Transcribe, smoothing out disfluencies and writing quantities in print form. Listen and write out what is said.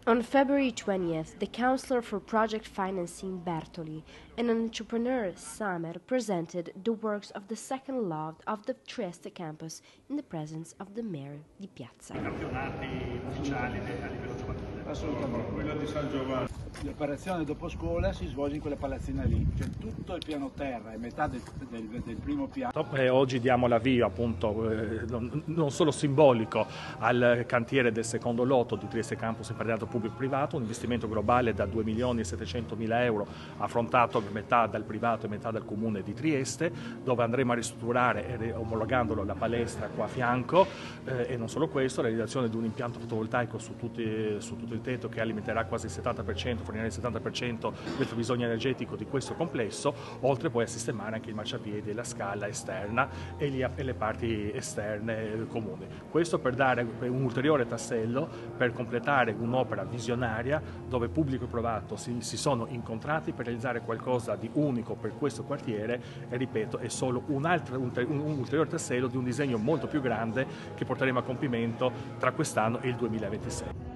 On February 20th, the Counselor for Project Financing Bertoli and entrepreneur Samer presented the works of the second loft of the Trieste campus in the presence of the mayor di Piazza. Campionati ufficiali a livello giovanile. Assolutamente. Quello di San Giovanni. L'operazione dopo scuola si svolge in quella palazzina lì, cioè tutto il piano terra e metà del primo piano. Oggi diamo l'avvio appunto non solo simbolico al cantiere del secondo lotto di Trieste Campus in partenariato pubblico-privato, un investimento globale da 2.700.000 euro affrontato metà dal privato e metà dal comune di Trieste, dove andremo a ristrutturare omologandolo la palestra qua a fianco e non solo questo, la realizzazione di un impianto fotovoltaico su tutto il tetto che alimenterà quasi il 70%, fornirà il 70% del fabbisogno energetico di questo complesso, oltre poi a sistemare anche il marciapiedi e la scala esterna e le parti esterne comuni. Questo per dare un ulteriore tassello, per completare un'opera visionaria dove pubblico e privato si sono incontrati per realizzare qualcosa di unico per questo quartiere e ripeto è solo un ulteriore tassello di un disegno molto più grande che porteremo a compimento tra quest'anno e il 2026.